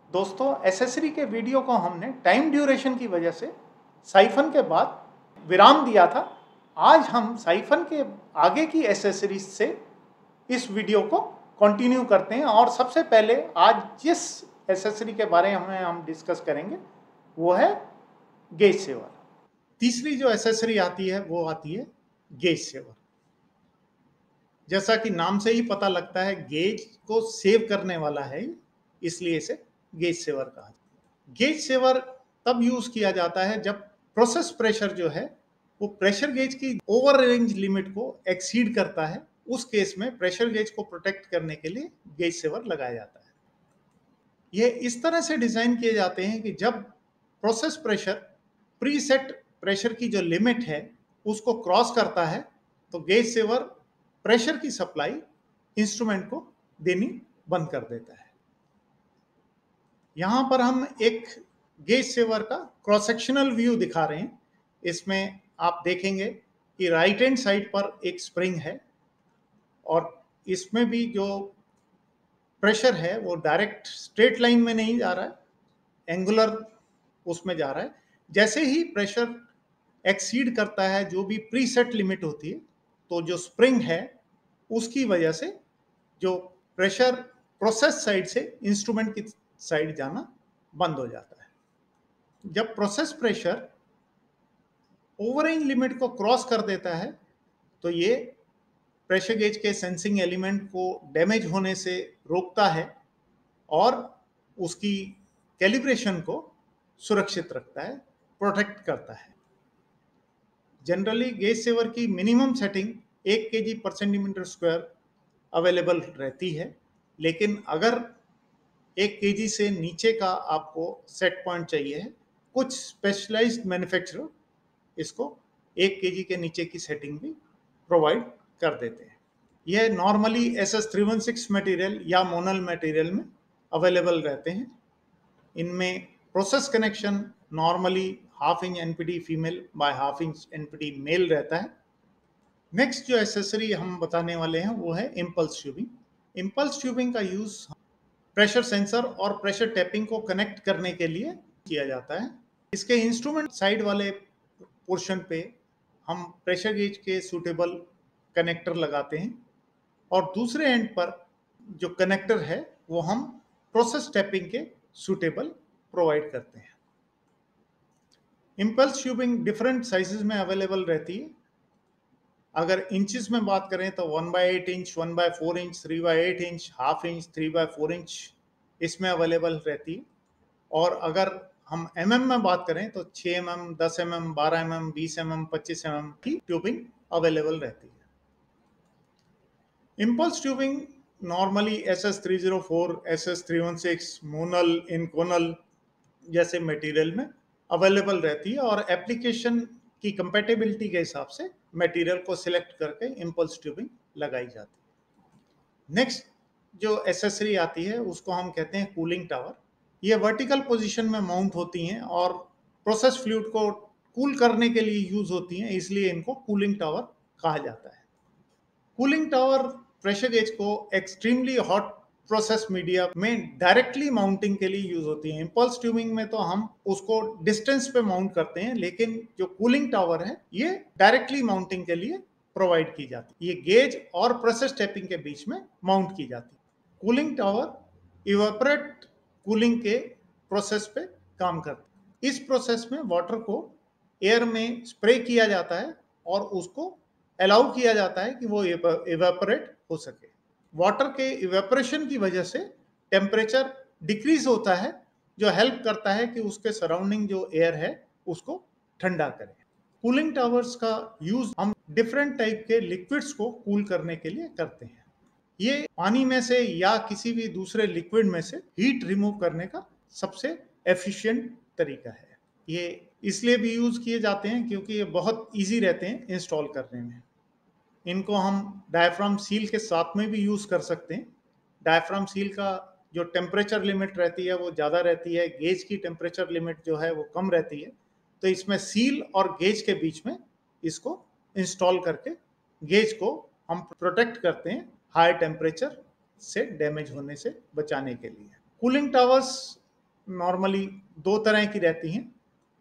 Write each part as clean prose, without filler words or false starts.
दोस्तों, एसेसरी के वीडियो को हमने टाइम ड्यूरेशन की वजह से साइफन के बाद विराम दिया था। आज हम साइफन के आगे की एसेसरीज से इस वीडियो को कंटिन्यू करते हैं और सबसे पहले आज जिस एसेसरी के बारे में हम डिस्कस करेंगे वो है गेज सेवर। तीसरी जो एसेसरी आती है वो आती है गेज सेवर। जैसा कि नाम से ही पता लगता है, गेज को सेव करने वाला है, इसलिए इसे गेज सेवर कहा जाता है। गेज सेवर तब यूज किया जाता है जब प्रोसेस प्रेशर जो है वो प्रेशर गेज की ओवर रेंज लिमिट को एक्सीड करता है। उस केस में प्रेशर गेज को प्रोटेक्ट करने के लिए गेज सेवर लगाया जाता है। ये इस तरह से डिजाइन किए जाते हैं कि जब प्रोसेस प्रेशर प्रीसेट प्रेशर की जो लिमिट है उसको क्रॉस करता है तो गेज सेवर प्रेशर की सप्लाई इंस्ट्रूमेंट को देनी बंद कर देता है। यहां पर हम एक गेज सेवर का क्रॉस सेक्शनल व्यू दिखा रहे हैं। इसमें आप देखेंगे कि राइट हैंड साइड पर एक स्प्रिंग है और इसमें भी जो प्रेशर है वो डायरेक्ट स्ट्रेट लाइन में नहीं जा रहा है, एंगुलर उसमें जा रहा है। जैसे ही प्रेशर एक्सीड करता है जो भी प्रीसेट लिमिट होती है तो जो स्प्रिंग है उसकी वजह से जो प्रेशर प्रोसेस साइड से इंस्ट्रूमेंट की साइड जाना बंद हो जाता है। जब process pressure over range limit को क्रॉस कर देता है तो ये प्रेशर गेज के सेंसिंग एलिमेंट को डैमेज होने से रोकता है और उसकी कैलिब्रेशन को सुरक्षित रखता है, प्रोटेक्ट करता है। जनरली गेज सेवर की मिनिमम सेटिंग 1 kg पर सेंटीमीटर स्क्वायर अवेलेबल रहती है, लेकिन अगर 1 kg से नीचे का आपको सेट पॉइंट चाहिए है, कुछ स्पेशलाइज्ड मैन्युफैक्चरर इसको 1 kg के नीचे की सेटिंग भी प्रोवाइड कर देते हैं। यह नॉर्मली SS316 मटेरियल या मोनल मटेरियल में अवेलेबल रहते हैं। इनमें process connection normally 1/2 inch NPT female by 1/2 inch NPT male रहता है। नेक्स्ट जो एसेसरी हम बताने वाले हैं वो है इम्पल्स ट्यूबिंग। इम्पल्स ट्यूबिंग का यूज प्रेशर सेंसर और प्रेशर टैपिंग को कनेक्ट करने के लिए किया जाता है। इसके इंस्ट्रूमेंट साइड वाले पोर्शन पे हम प्रेशर गेज के सूटेबल कनेक्टर लगाते हैं और दूसरे एंड पर जो कनेक्टर है वो हम प्रोसेस टैपिंग के सूटेबल प्रोवाइड करते हैं। इम्पल्स ट्यूबिंग डिफरेंट साइजेस में अवेलेबल रहती है। अगर इंचेस में बात करें तो 1/8 inch, 1/4 inch, 3/8 inch, 1/2 inch, 3/4 inch इसमें अवेलेबल रहती है। और अगर हम में बात करें तो 6 10 12 20 25 की ट्यूबिंग अवेलेबल रहती है। Impulse tubing normally SS304, SS316, Monel, Inconel जैसे मटेरियल में अवेलेबल रहती है और एप्लीकेशन की कंपैटिबिलिटी के हिसाब से मटेरियल को सिलेक्ट करके इम्पल्स ट्यूबिंग लगाई जाती है। नेक्स्ट जो एसेसरी आती है उसको हम कहते हैं कूलिंग टावर। ये वर्टिकल पोजीशन में माउंट होती हैं और प्रोसेस फ्लूइड को कूल करने के लिए यूज होती हैं, इसलिए इनको कूलिंग टावर कहा जाता है। कूलिंग टावर प्रेशर गेज को एक्सट्रीमली हॉट प्रोसेस मीडिया में डायरेक्टली माउंटिंग के लिए यूज होती है। इम्पल्स ट्यूबिंग में तो हम उसको डिस्टेंस पे माउंट करते हैं, लेकिन जो कूलिंग टावर है ये डायरेक्टली माउंटिंग के लिए प्रोवाइड की जाती है। ये गेज और प्रोसेस टैपिंग के बीच में माउंट की जाती है। कूलिंग टावर इवेपोरेट कूलिंग के प्रोसेस पे काम करता है। इस प्रोसेस में वाटर को एयर में स्प्रे किया जाता है और उसको अलाउ किया जाता है कि वो इवेपोरेट हो सके। वाटर के इवेपोरेशन की वजह से टेम्परेचर डिक्रीज होता है, जो हेल्प करता है कि उसके सराउंडिंग जो एयर है उसको ठंडा करे। कूलिंग टावर्स का यूज हम डिफरेंट टाइप के लिक्विड्स को कूल करने के लिए करते हैं। ये पानी में से या किसी भी दूसरे लिक्विड में से हीट रिमूव करने का सबसे एफिशिएंट तरीका है। ये इसलिए भी यूज किए जाते हैं क्योंकि ये बहुत इजी रहते हैं इंस्टॉल करने में। इनको हम डायफ्राम सील के साथ में भी यूज कर सकते हैं। डायफ्राम सील का जो टेम्परेचर लिमिट रहती है वो ज़्यादा रहती है, गेज की टेम्परेचर लिमिट जो है वो कम रहती है, तो इसमें सील और गेज के बीच में इसको इंस्टॉल करके गेज को हम प्रोटेक्ट करते हैं हाई टेम्परेचर से डैमेज होने से बचाने के लिए। कूलिंग टावर्स नॉर्मली दो तरह की रहती हैं,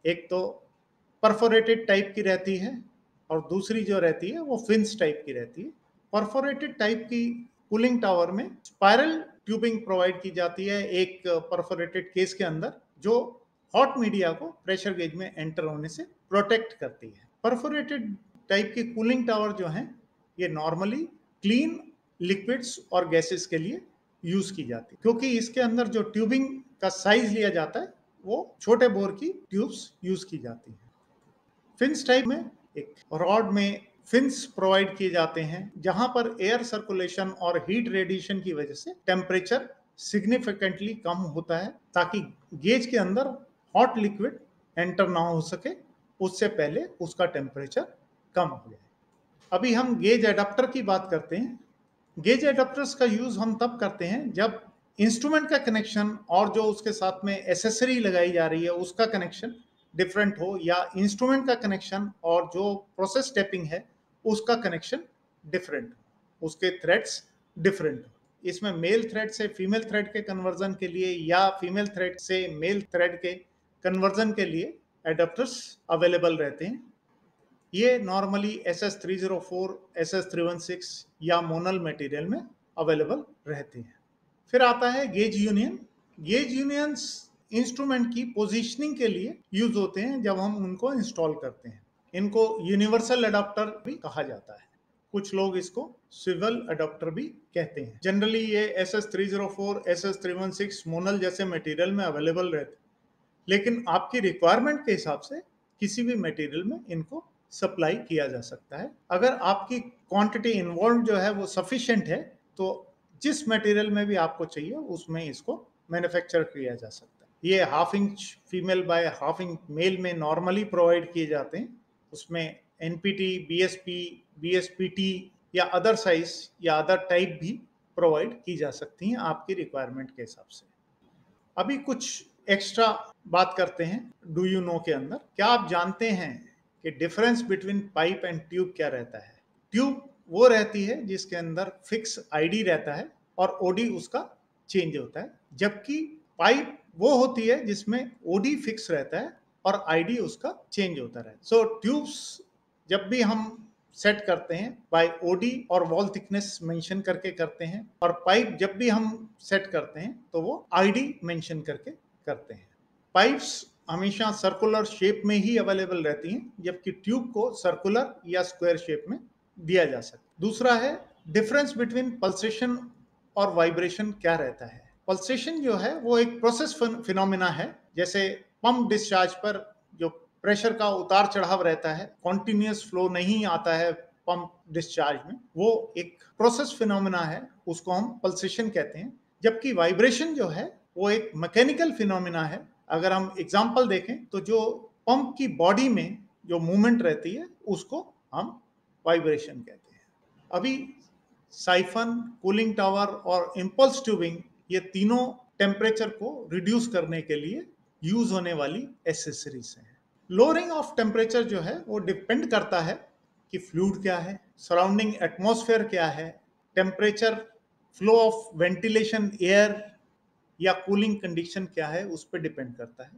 एक तो परफोरेटेड टाइप की रहती है और दूसरी जो रहती है वो फिन्स टाइप की रहती है। परफोरेटेड टाइप की कूलिंग टावर में स्पाइरल ट्यूबिंग प्रोवाइड की जाती है एक परफोरेटेड केस के अंदर, जो हॉट मीडिया को प्रेशर गेज में एंटर होने से प्रोटेक्ट करती है। परफोरेटेड टाइप की कूलिंग टावर जो है ये नॉर्मली क्लीन लिक्विड्स और गैसेस के लिए यूज की जाती है, क्योंकि इसके अंदर जो ट्यूबिंग का साइज लिया जाता है वो छोटे बोर की ट्यूब्स यूज की जाती है। फिन्स टाइप में एक रॉड में फिन्स प्रोवाइड किए जाते हैं जहां पर एयर सर्कुलेशन और हीट रेडिएशन की वजह से टेम्परेचर सिग्निफिकेंटली कम होता है, ताकि गेज के अंदर हॉट लिक्विड एंटर ना हो सके, उससे पहले उसका टेम्परेचर कम हो जाए। अभी हम गेज एडाप्टर की बात करते हैं। गेज एडाप्टर्स का यूज हम तब करते हैं जब इंस्ट्रूमेंट का कनेक्शन और जो उसके साथ में एसेसरी लगाई जा रही है उसका कनेक्शन डिफरेंट हो, या इंस्ट्रूमेंट का कनेक्शन और जो प्रोसेस टैपिंग है उसका कनेक्शन डिफरेंट हो, उसके थ्रेड्स डिफरेंट हो। इसमें मेल थ्रेड से फीमेल थ्रेड के कन्वर्जन के लिए या फीमेल थ्रेड से मेल थ्रेड के कन्वर्जन के लिए एडाप्टर्स अवेलेबल रहते हैं। ये नॉर्मली SS304, SS316 या मोनल मटेरियल में अवेलेबल रहते हैं। फिर आता है gauge union. Gauge unions instrument की पोजीशनिंग के लिए यूज होते हैं जब हम उनको इंस्टॉल करते हैं। इनको यूनिवर्सल अडाप्टर भी कहा जाता है, कुछ लोग इसको स्विवल अडाप्टर भी कहते हैं। जनरली ये SS304, SS316 मोनल जैसे मटेरियल में अवेलेबल रहते हैं, लेकिन आपकी रिक्वायरमेंट के हिसाब से किसी भी मटेरियल में इनको सप्लाई किया जा सकता है। अगर आपकी क्वांटिटी इन्वॉल्व जो है वो सफिशिएंट है तो जिस मटेरियल में भी आपको चाहिए उसमें इसको मैन्युफैक्चर किया जा सकता है। ये 1/2 inch female by 1/2 inch male में नॉर्मली प्रोवाइड किए जाते हैं। उसमें NPT, BSP, BSPT या अदर साइज या अदर टाइप भी प्रोवाइड की जा सकती हैं आपकी रिक्वायरमेंट के हिसाब से। अभी कुछ एक्स्ट्रा बात करते हैं डू यू नो के अंदर। क्या आप जानते हैं कि difference between pipe and tube क्या रहता है? ट्यूब वो रहती है जिसके अंदर फिक्स आईडी रहता है और ओडी उसका चेंज होता है, जबकि पाइप वो होती है जिसमें ओडी फिक्स रहता है और आईडी उसका चेंज होता रहता है। सो ट्यूब्स जब भी हम सेट करते हैं बाय ओडी और वॉल थिकनेस मेंशन करके करते हैं, और पाइप जब भी हम सेट करते हैं तो वो आईडी मेंशन करके करते हैं। पाइप्स हमेशा सर्कुलर शेप में ही अवेलेबल रहती हैं, जबकि ट्यूब को सर्कुलर या स्क्वायर शेप में दिया जा सकता है। दूसरा है डिफरेंस बिटवीन पल्सेशन और वाइब्रेशन क्या रहता है। पल्सेशन जो है वो एक प्रोसेस फिनोमिना है, जैसे पंप डिस्चार्ज पर जो प्रेशर का उतार चढ़ाव रहता है, कॉन्टिन्यूस फ्लो नहीं आता है पंप डिस्चार्ज में, वो एक प्रोसेस फिनोमिना है, उसको हम पल्सेशन कहते हैं। जबकि वाइब्रेशन जो है वो एक मैकेनिकल फिनोमिना है। अगर हम एग्जांपल देखें तो जो पंप की बॉडी में जो मूवमेंट रहती है उसको हम वाइब्रेशन कहते हैं। अभी साइफन, कूलिंग टावर और इंपल्स ट्यूबिंग, ये तीनों टेम्परेचर को रिड्यूस करने के लिए यूज होने वाली एसेसरीज हैं। लोअरिंग ऑफ टेम्परेचर जो है वो डिपेंड करता है कि फ्लूइड क्या है, सराउंडिंग एटमॉस्फेयर क्या है, temperature, flow of ventilation air या कूलिंग कंडीशन क्या है, उस पर डिपेंड करता है।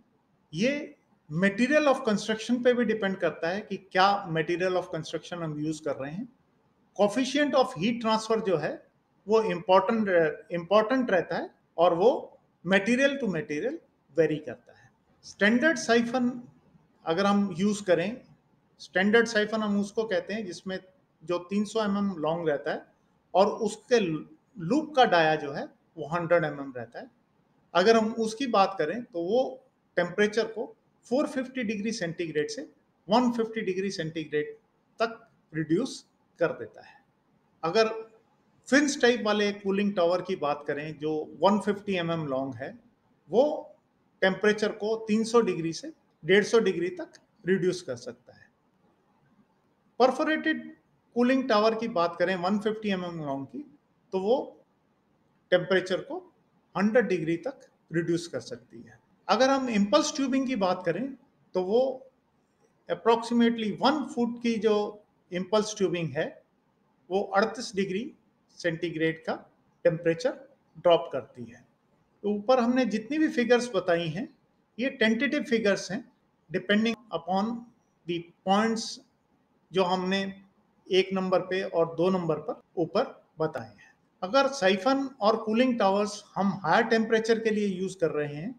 ये मटेरियल ऑफ कंस्ट्रक्शन पे भी डिपेंड करता है कि क्या मटेरियल ऑफ कंस्ट्रक्शन हम यूज कर रहे हैं। कोफिशिएंट ऑफ हीट ट्रांसफर जो है वो इम्पॉर्टेंट रहता है और वो मटेरियल टू मटेरियल वेरी करता है। स्टैंडर्ड साइफन अगर हम यूज करें, स्टैंडर्ड साइफन हम उसको कहते हैं जिसमें जो 300 mm लॉन्ग रहता है और उसके लूप का डाया जो है वो 100 mm रहता है। अगर हम उसकी बात करें तो वो टेम्परेचर को 450 डिग्री सेंटीग्रेड से 150 डिग्री सेंटीग्रेड तक रिड्यूस कर देता है। अगर फिन्स टाइप वाले कूलिंग टावर की बात करें जो 150 mm लॉन्ग है, वो टेम्परेचर को 300 डिग्री से 150 डिग्री तक रिड्यूस कर सकता है। परफोरेटेड कूलिंग टावर की बात करें 150 mm लॉन्ग की, तो वो टेम्परेचर को 100 डिग्री तक रिड्यूस कर सकती है। अगर हम इम्पल्स ट्यूबिंग की बात करें तो वो अप्रोक्सीमेटली 1 फुट की जो इम्पल्स ट्यूबिंग है वो 38 डिग्री सेंटीग्रेड का टेम्परेचर ड्रॉप करती है। तो ऊपर हमने जितनी भी फिगर्स बताई हैं ये टेंटेटिव फिगर्स हैं, डिपेंडिंग अपॉन द पॉइंट्स जो हमने 1 नंबर पे और 2 नंबर पर ऊपर बताए हैं। अगर साइफन और कूलिंग टावर्स हम हायर टेम्परेचर के लिए यूज कर रहे हैं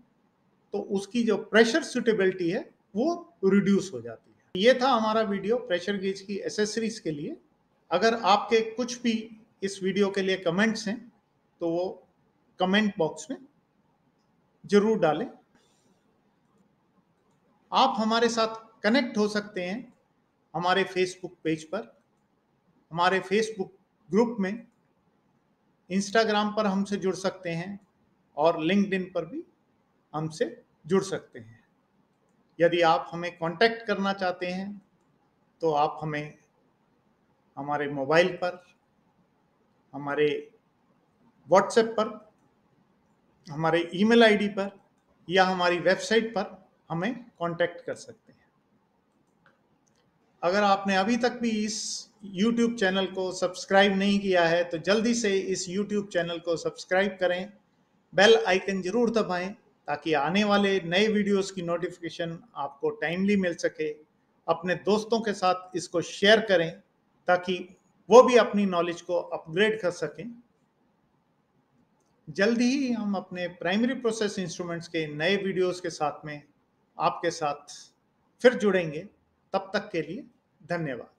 तो उसकी जो प्रेशर सुटेबिलिटी है वो रिड्यूस हो जाती है। ये था हमारा वीडियो प्रेशर गेज की एसेसरीज के लिए। अगर आपके कुछ भी इस वीडियो के लिए कमेंट्स हैं तो वो कमेंट बॉक्स में जरूर डालें। आप हमारे साथ कनेक्ट हो सकते हैं हमारे फेसबुक पेज पर, हमारे फेसबुक ग्रुप में, इंस्टाग्राम पर हमसे जुड़ सकते हैं और लिंक्डइन पर भी हमसे जुड़ सकते हैं। यदि आप हमें कांटेक्ट करना चाहते हैं तो आप हमें हमारे मोबाइल पर, हमारे व्हाट्सएप पर, हमारे ईमेल आईडी पर या हमारी वेबसाइट पर हमें कांटेक्ट कर सकते हैं। अगर आपने अभी तक भी इस YouTube चैनल को सब्सक्राइब नहीं किया है तो जल्दी से इस YouTube चैनल को सब्सक्राइब करें, बेल आइकन जरूर दबाएं ताकि आने वाले नए वीडियोस की नोटिफिकेशन आपको टाइमली मिल सके। अपने दोस्तों के साथ इसको शेयर करें ताकि वो भी अपनी नॉलेज को अपग्रेड कर सकें। जल्दी ही हम अपने प्राइमरी प्रोसेस इंस्ट्रूमेंट्स के नए वीडियोस के साथ में आपके साथ फिर जुड़ेंगे। तब तक के लिए धन्यवाद।